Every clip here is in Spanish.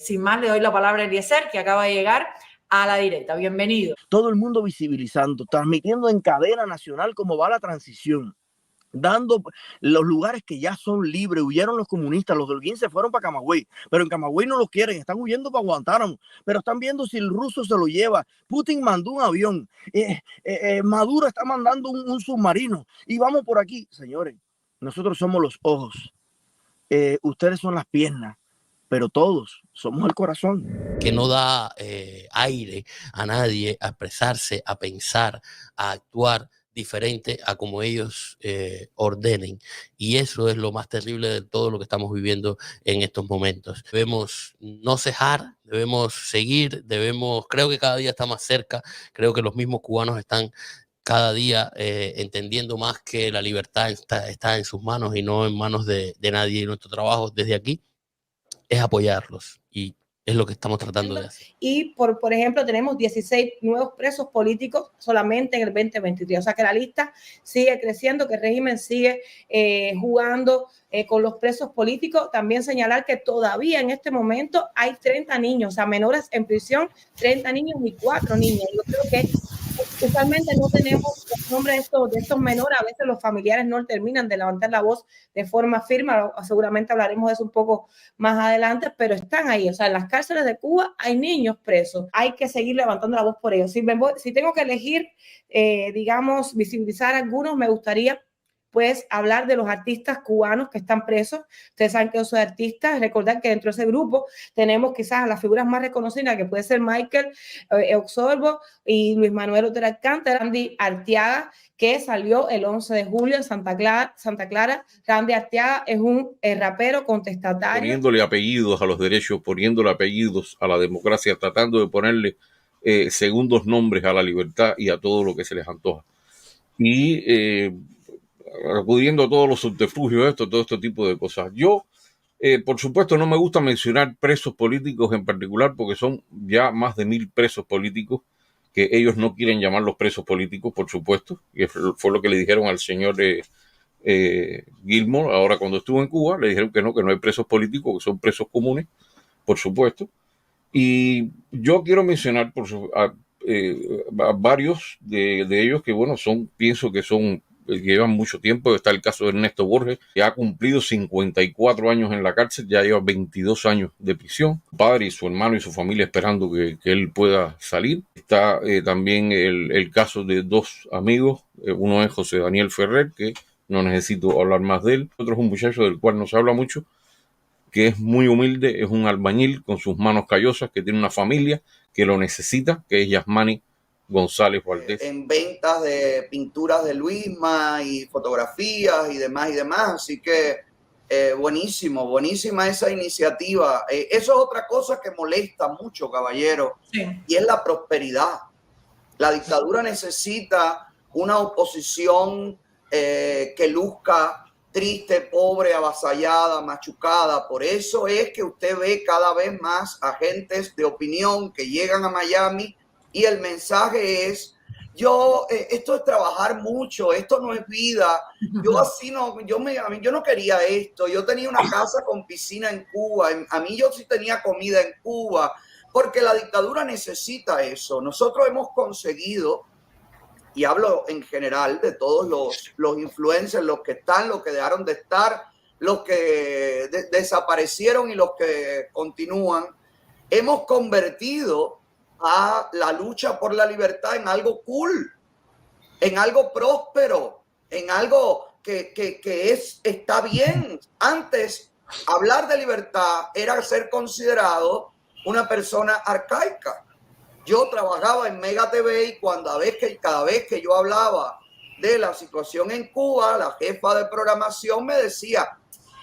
Sin más, le doy la palabra a Eliezer, que acaba de llegar a la directa. Bienvenido. Todo el mundo visibilizando, transmitiendo en cadena nacional cómo va la transición, dando los lugares que ya son libres. Huyeron los comunistas, los de Holguín se fueron para Camagüey, pero en Camagüey no los quieren, están huyendo para Guantánamo, pero están viendo si el ruso se lo lleva. Putin mandó un avión, Maduro está mandando un submarino, y vamos por aquí. Señores, nosotros somos los ojos, ustedes son las piernas, pero todos somos el corazón. Que no da aire a nadie a expresarse, a pensar, a actuar diferente a como ellos ordenen. Y eso es lo más terrible de todo lo que estamos viviendo en estos momentos. Debemos no cejar, debemos seguir, creo que cada día está más cerca, creo que los mismos cubanos están cada día entendiendo más que la libertad está en sus manos y no en manos de nadie. Y nuestro trabajo desde aquí es apoyarlos, y es lo que estamos tratando de hacer. Y, por ejemplo, tenemos 16 nuevos presos políticos solamente en el 2023. O sea, que la lista sigue creciendo, que el régimen sigue jugando con los presos políticos. También señalar que todavía en este momento hay 30 niños, o sea, menores en prisión, 30 niños y 4 niñas. Yo creo que usualmente no tenemos los nombres de estos menores. A veces los familiares no terminan de levantar la voz de forma firme. Seguramente hablaremos de eso un poco más adelante, pero están ahí. O sea, en las cárceles de Cuba hay niños presos. Hay que seguir levantando la voz por ellos. Si tengo que elegir, digamos, visibilizar algunos, me gustaría pues hablar de los artistas cubanos que están presos. Ustedes saben que yo soy artista. Recordar que dentro de ese grupo tenemos quizás a las figuras más reconocidas, que puede ser Michael Oxorbo y Luis Manuel Otero Alcántara. Randy Arteaga, que salió el 11 de julio en Santa Clara. Randy Arteaga es un rapero contestatario. Poniéndole apellidos a los derechos, poniéndole apellidos a la democracia, tratando de ponerle segundos nombres a la libertad y a todo lo que se les antoja. Y acudiendo a todos los subterfugios, todo este tipo de cosas. Yo, por supuesto, no me gusta mencionar presos políticos en particular, porque son ya más de 1000 presos políticos, que ellos no quieren llamarlos presos políticos, por supuesto, y fue lo que le dijeron al señor Gilmore. Ahora, cuando estuvo en Cuba, le dijeron que no hay presos políticos, que son presos comunes, por supuesto. Y yo quiero mencionar a varios de ellos que, bueno, pienso que llevan mucho tiempo. Está el caso de Ernesto Borges, que ha cumplido 54 años en la cárcel, ya lleva 22 años de prisión. Su padre y su hermano y su familia esperando que él pueda salir. Está también el caso de 2 amigos. Uno es José Daniel Ferrer, que no necesito hablar más de él. Otro es un muchacho del cual no se habla mucho, que es muy humilde, es un albañil con sus manos callosas, que tiene una familia que lo necesita, que es Yasmani González Valdés. En ventas de pinturas de Luisma y fotografías y demás. Así que buenísima esa iniciativa. Eso es otra cosa que molesta mucho, caballero, sí. Y es la prosperidad. La dictadura necesita una oposición que luzca triste, pobre, avasallada, machucada. Por eso es que usted ve cada vez más agentes de opinión que llegan a Miami y el mensaje es: esto es trabajar mucho, esto no es vida. Yo no quería esto. Yo tenía una casa con piscina en Cuba. A mí yo sí tenía comida en Cuba, porque la dictadura necesita eso. Nosotros hemos conseguido, y hablo en general de todos los influencers, los que están, los que dejaron de estar, los que desaparecieron y los que continúan, hemos convertido a la lucha por la libertad en algo cool, en algo próspero, en algo que está bien. Antes, hablar de libertad era ser considerado una persona arcaica. Yo trabajaba en Mega TV y cada vez que yo hablaba de la situación en Cuba, la jefa de programación me decía: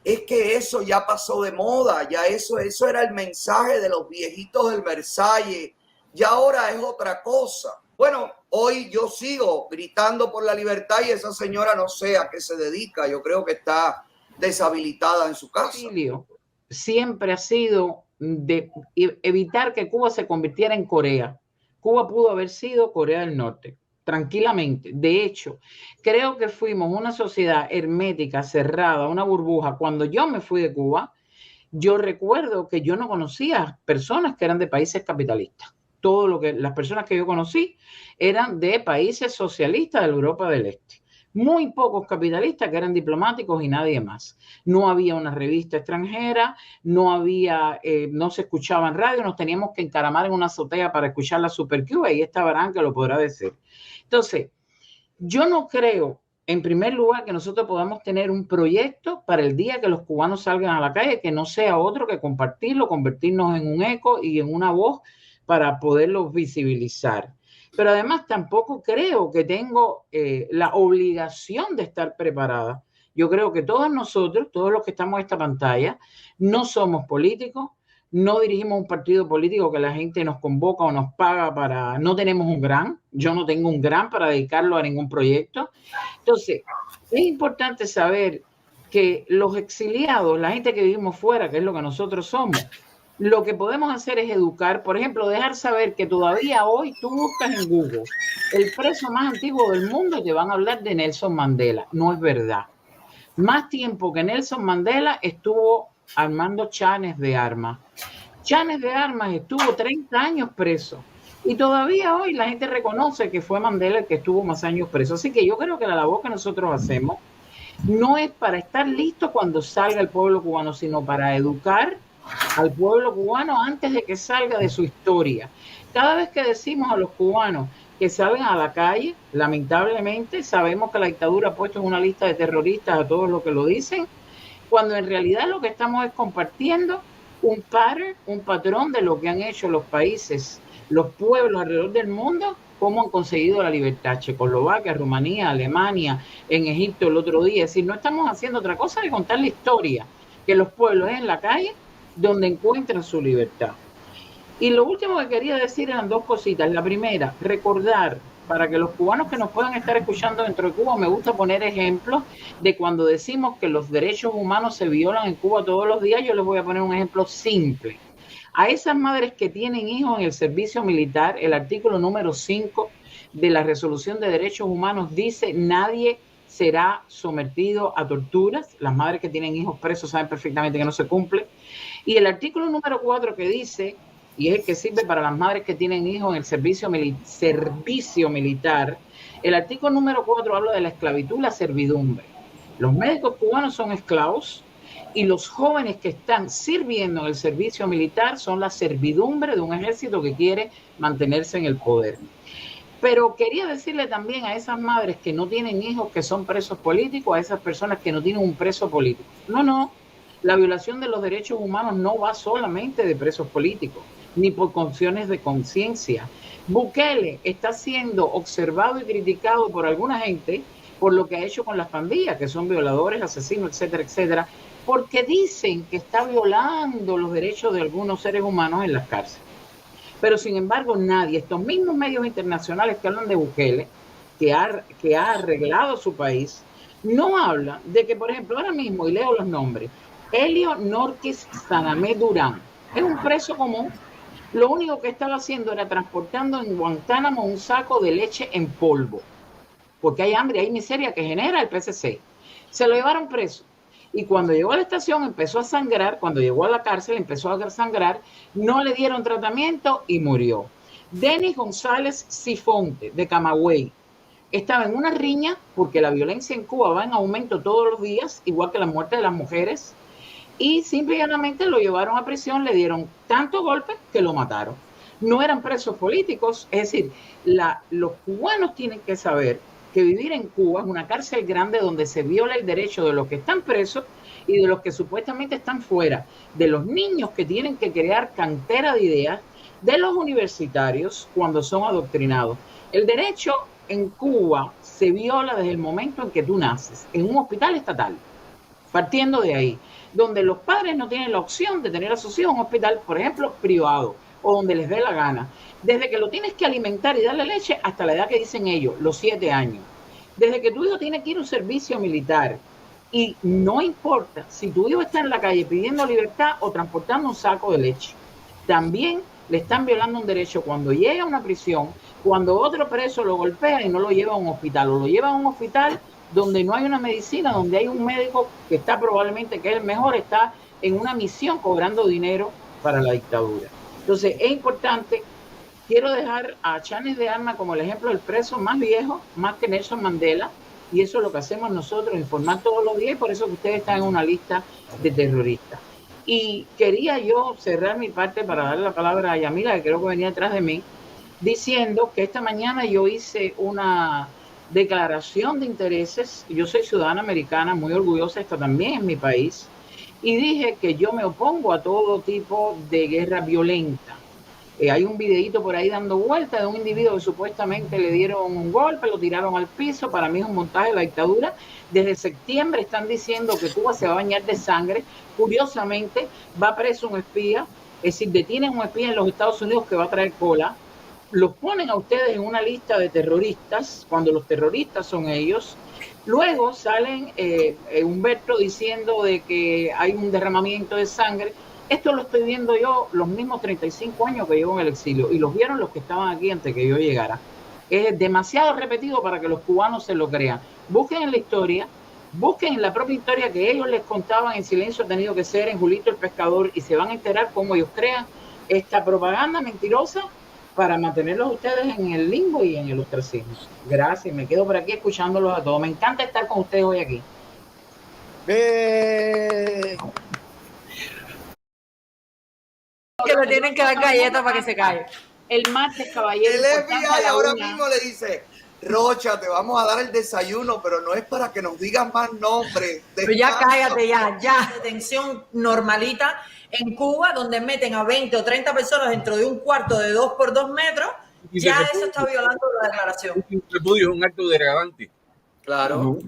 es que eso ya pasó de moda, ya eso era el mensaje de los viejitos del Versalles, ya ahora es otra cosa. Bueno, hoy yo sigo gritando por la libertad y esa señora no sé a qué se dedica. Yo creo que está deshabilitada en su casa. Siempre ha sido de evitar que Cuba se convirtiera en Corea. Cuba pudo haber sido Corea del Norte, tranquilamente. De hecho, creo que fuimos una sociedad hermética, cerrada, una burbuja. Cuando yo me fui de Cuba, Yo recuerdo que yo no conocía personas que eran de países capitalistas. Las personas que yo conocí eran de países socialistas de la Europa del Este. Muy pocos capitalistas que eran diplomáticos y nadie más. No había una revista extranjera, no se escuchaba en radio, nos teníamos que encaramar en una azotea para escuchar la Super Q, y esta Barán que lo podrá decir. Entonces, yo no creo, en primer lugar, que nosotros podamos tener un proyecto para el día que los cubanos salgan a la calle, que no sea otro que compartirlo, convertirnos en un eco y en una voz para poderlos visibilizar. Pero además tampoco creo que tengo la obligación de estar preparada. Yo creo que todos nosotros, todos los que estamos en esta pantalla, no somos políticos, no dirigimos un partido político que la gente nos convoca o nos paga para... No tenemos un GRAN, yo no tengo un GRAN para dedicarlo a ningún proyecto. Entonces, es importante saber que los exiliados, la gente que vivimos fuera, que es lo que nosotros somos, lo que podemos hacer es educar, por ejemplo, dejar saber que todavía hoy tú buscas en Google el preso más antiguo del mundo y te van a hablar de Nelson Mandela. No es verdad. Más tiempo que Nelson Mandela estuvo Armando Chanes de Armas. Chanes de Armas estuvo 30 años preso y todavía hoy la gente reconoce que fue Mandela el que estuvo más años preso. Así que yo creo que la labor que nosotros hacemos no es para estar listo cuando salga el pueblo cubano, sino para educar al pueblo cubano antes de que salga de su historia. Cada vez que decimos a los cubanos que salgan a la calle, lamentablemente sabemos que la dictadura ha puesto en una lista de terroristas a todos los que lo dicen, cuando en realidad lo que estamos es compartiendo un patrón de lo que han hecho los países, los pueblos alrededor del mundo, cómo han conseguido la libertad. Checoslovaquia, Rumanía, Alemania, en Egipto el otro día. Es decir, no estamos haciendo otra cosa que contar la historia, que los pueblos en la calle donde encuentran su libertad. Y lo último que quería decir eran dos cositas. La primera, recordar, para que los cubanos que nos puedan estar escuchando dentro de Cuba, me gusta poner ejemplos de cuando decimos que los derechos humanos se violan en Cuba todos los días. Yo les voy a poner un ejemplo simple. A esas madres que tienen hijos en el servicio militar, el artículo número 5 de la Resolución de Derechos Humanos dice: nadie será sometido a torturas. Las madres que tienen hijos presos saben perfectamente que no se cumple. Y el artículo número 4 que dice, y es el que sirve para las madres que tienen hijos en el servicio militar, el artículo número 4 habla de la esclavitud y la servidumbre. Los médicos cubanos son esclavos y los jóvenes que están sirviendo en el servicio militar son la servidumbre de un ejército que quiere mantenerse en el poder. Pero quería decirle también a esas madres que no tienen hijos que son presos políticos, a esas personas que no tienen un preso político. No, la violación de los derechos humanos no va solamente de presos políticos, ni por cuestiones de conciencia. Bukele está siendo observado y criticado por alguna gente por lo que ha hecho con las pandillas, que son violadores, asesinos, etcétera, etcétera, porque dicen que está violando los derechos de algunos seres humanos en las cárceles. Pero sin embargo nadie, estos mismos medios internacionales que hablan de Bukele, que ha arreglado su país, no hablan de que, por ejemplo, ahora mismo, y leo los nombres, Helio Norquis Sanamé Durán, es un preso común. Lo único que estaba haciendo era transportando en Guantánamo un saco de leche en polvo, porque hay hambre, hay miseria que genera el PCC. Se lo llevaron preso. Y cuando llegó a la estación empezó a sangrar, cuando llegó a la cárcel empezó a sangrar, no le dieron tratamiento y murió. Denis González Sifonte, de Camagüey, estaba en una riña, porque la violencia en Cuba va en aumento todos los días, igual que la muerte de las mujeres, y simple y llanamente lo llevaron a prisión, le dieron tantos golpes que lo mataron. No eran presos políticos, es decir, los cubanos tienen que saber que vivir en Cuba es una cárcel grande donde se viola el derecho de los que están presos y de los que supuestamente están fuera, de los niños que tienen que crear cantera de ideas, de los universitarios cuando son adoctrinados. El derecho en Cuba se viola desde el momento en que tú naces, en un hospital estatal, partiendo de ahí, donde los padres no tienen la opción de tener a sus hijos en un hospital, por ejemplo, privado, o donde les dé la gana. Desde que lo tienes que alimentar y darle leche hasta la edad que dicen ellos, los 7 años. Desde que tu hijo tiene que ir a un servicio militar. Y no importa si tu hijo está en la calle pidiendo libertad o transportando un saco de leche. También le están violando un derecho cuando llega a una prisión, cuando otro preso lo golpea y no lo lleva a un hospital, o lo lleva a un hospital donde no hay una medicina, donde hay un médico que está probablemente, que es el mejor, está en una misión cobrando dinero para la dictadura. Entonces es importante, quiero dejar a Chanes de Armas como el ejemplo del preso más viejo, más que Nelson Mandela, y eso es lo que hacemos nosotros, informar todos los días, y por eso que ustedes están en una lista de terroristas. Y quería yo cerrar mi parte para darle la palabra a Yamila, que creo que venía detrás de mí, diciendo que esta mañana yo hice una declaración de intereses. Yo soy ciudadana americana, muy orgullosa, esto también es mi país, y dije que yo me opongo a todo tipo de guerra violenta. Hay un videíto por ahí dando vuelta de un individuo que supuestamente le dieron un golpe, lo tiraron al piso. Para mí es un montaje de la dictadura. Desde septiembre están diciendo que Cuba se va a bañar de sangre. Curiosamente, va preso un espía, es decir, detienen un espía en los Estados Unidos que va a traer cola. Los ponen a ustedes en una lista de terroristas, cuando los terroristas son ellos. Luego salen Humberto diciendo de que hay un derramamiento de sangre. Esto lo estoy viendo yo los mismos 35 años que llevo en el exilio, y los vieron los que estaban aquí antes que yo llegara. Es demasiado repetido para que los cubanos se lo crean. Busquen en la historia, busquen en la propia historia que ellos les contaban en silencio, ha tenido que ser en Julito el Pescador, y se van a enterar cómo ellos crean esta propaganda mentirosa para mantenerlos ustedes en el limbo y en el ostracismo. Gracias, me quedo por aquí escuchándolos a todos. Me encanta estar con ustedes hoy aquí. Que le tienen que dar galletas para que se calle. El martes, caballero. El FBI ahora mismo le dice: Rocha, te vamos a dar el desayuno, pero no es para que nos digan más nombres. Pero ya cállate, ya. Detención normalita en Cuba, donde meten a 20 o 30 personas dentro de un cuarto de 2 por 2 metros. Ya eso está violando la declaración. Es un acto degradante. Claro.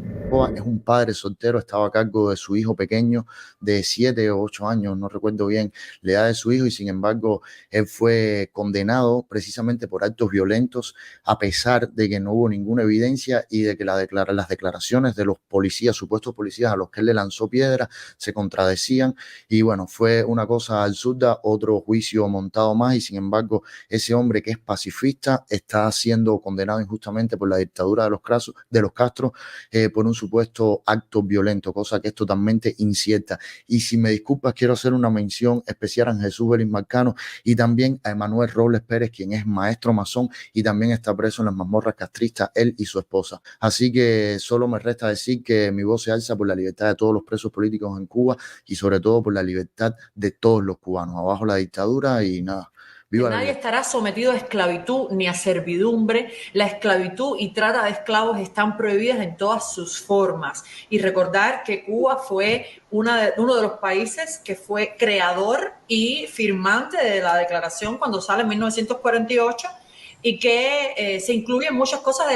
Es un padre soltero, estaba a cargo de su hijo pequeño de 7 o 8 años, no recuerdo bien la edad de su hijo, y sin embargo él fue condenado precisamente por actos violentos, a pesar de que no hubo ninguna evidencia y de que las declaraciones de los policías, supuestos policías a los que él le lanzó piedras, se contradecían. Y bueno, fue una cosa absurda, otro juicio montado más, y sin embargo ese hombre que es pacifista está siendo condenado injustamente por la dictadura de los Castro por un supuesto acto violento, cosa que es totalmente incierta. Y si me disculpas, quiero hacer una mención especial a Jesús Vélez Marcano y también a Emanuel Robles Pérez, quien es maestro masón y también está preso en las mazmorras castristas, él y su esposa. Así que solo me resta decir que mi voz se alza por la libertad de todos los presos políticos en Cuba y sobre todo por la libertad de todos los cubanos. Abajo la dictadura y nada. Nadie estará sometido a esclavitud ni a servidumbre. La esclavitud y trata de esclavos están prohibidas en todas sus formas. Y recordar que Cuba fue uno de los países que fue creador y firmante de la declaración cuando sale en 1948, y que se incluyen muchas cosas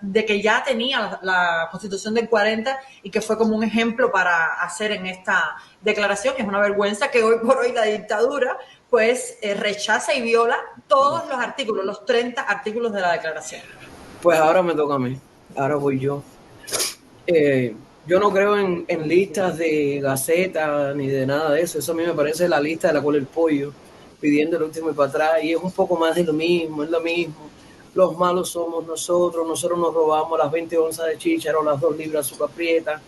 de que ya tenía la Constitución del 40 y que fue como un ejemplo para hacer en esta declaración. Es una vergüenza que hoy por hoy la dictadura pues rechaza y viola todos los artículos, los 30 artículos de la declaración. Pues ahora me toca a mí, ahora voy yo. Yo no creo en listas de Gaceta ni de nada de eso. Eso a mí me parece la lista de la cola del pollo, pidiendo el último y para atrás, y es un poco más de lo mismo, es lo mismo. Los malos somos nosotros nos robamos las 20 onzas de chícharo, las 2 libras de azúcar prieta,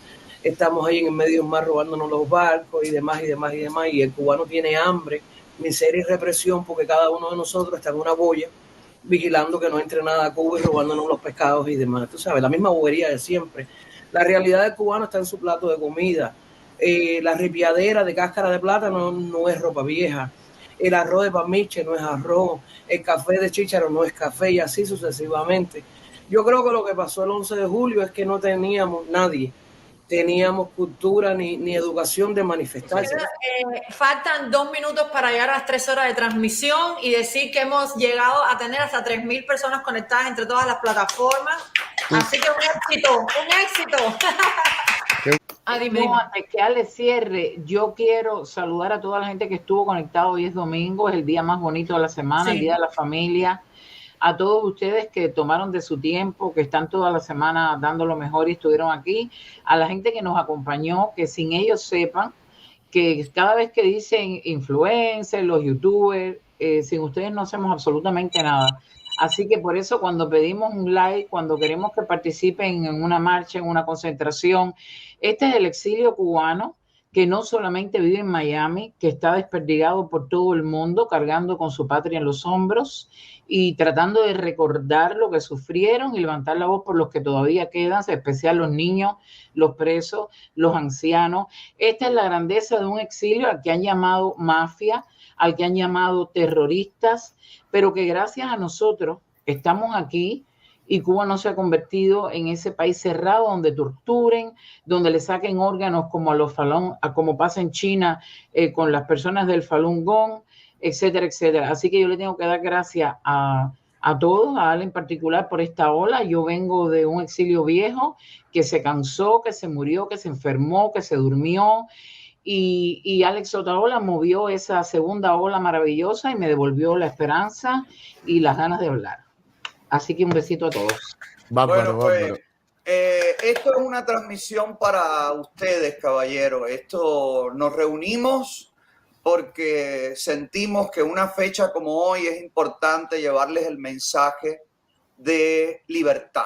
estamos ahí en el medio del mar robándonos los barcos y demás, y el cubano tiene hambre, miseria y represión, porque cada uno de nosotros está en una boya vigilando que no entre nada a Cuba y robándonos los pescados y demás. Tú sabes, la misma bobería de siempre. La realidad del cubano está en su plato de comida. La ripiadera de cáscara de plátano no es ropa vieja. El arroz de pamiche no es arroz. El café de chícharo no es café, y así sucesivamente. Yo creo que lo que pasó el 11 de julio es que no teníamos cultura ni educación de manifestarse. Faltan 2 minutos para llegar a las 3 horas de transmisión y decir que hemos llegado a tener hasta 3.000 personas conectadas entre todas las plataformas. Así que un éxito. Dime. Antes que Ale cierre, yo quiero saludar a toda la gente que estuvo conectado. Hoy es domingo, es el día más bonito de la semana, sí. El Día de la Familia. A todos ustedes que tomaron de su tiempo, que están toda la semana dando lo mejor y estuvieron aquí. A la gente que nos acompañó, que sin ellos sepan que cada vez que dicen influencers, los youtubers, sin ustedes no hacemos absolutamente nada. Así que por eso cuando pedimos un like, cuando queremos que participen en una marcha, en una concentración, este es el exilio cubano. que no solamente vive en Miami, que está desperdigado por todo el mundo, cargando con su patria en los hombros y tratando de recordar lo que sufrieron y levantar la voz por los que todavía quedan, en especial los niños, los presos, los ancianos. Esta es la grandeza de un exilio al que han llamado mafia, al que han llamado terroristas, pero que gracias a nosotros estamos aquí y Cuba no se ha convertido en ese país cerrado donde torturen, donde le saquen órganos como a los Falun, como pasa en China con las personas del Falun Gong, etcétera, etcétera. Así que yo le tengo que dar gracias a todos, a Ale en particular por esta ola. Yo vengo de un exilio viejo que se cansó, que se murió, que se enfermó, que se durmió. Y Alex Otaola movió esa segunda ola maravillosa y me devolvió la esperanza y las ganas de hablar. Así que un besito a todos. Bueno, pues, esto es una transmisión para ustedes, caballeros. Esto nos reunimos porque sentimos que una fecha como hoy es importante llevarles el mensaje de libertad,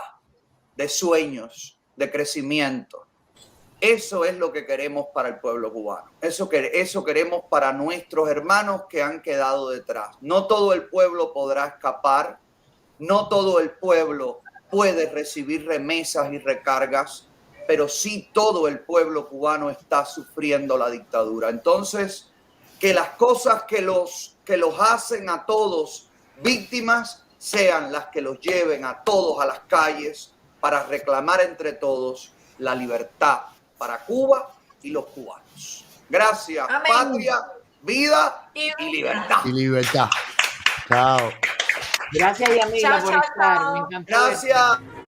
de sueños, de crecimiento. Eso es lo que queremos para el pueblo cubano. Eso queremos para nuestros hermanos que han quedado detrás. No todo el pueblo podrá escapar. No todo el pueblo puede recibir remesas y recargas, pero sí todo el pueblo cubano está sufriendo la dictadura. Entonces, que las cosas que los hacen a todos víctimas sean las que los lleven a todos a las calles para reclamar entre todos la libertad para Cuba y los cubanos. Gracias. Amén. Patria, vida y libertad. Y libertad. Chao. Gracias, Yamila, por estar. Me encantó. Gracias.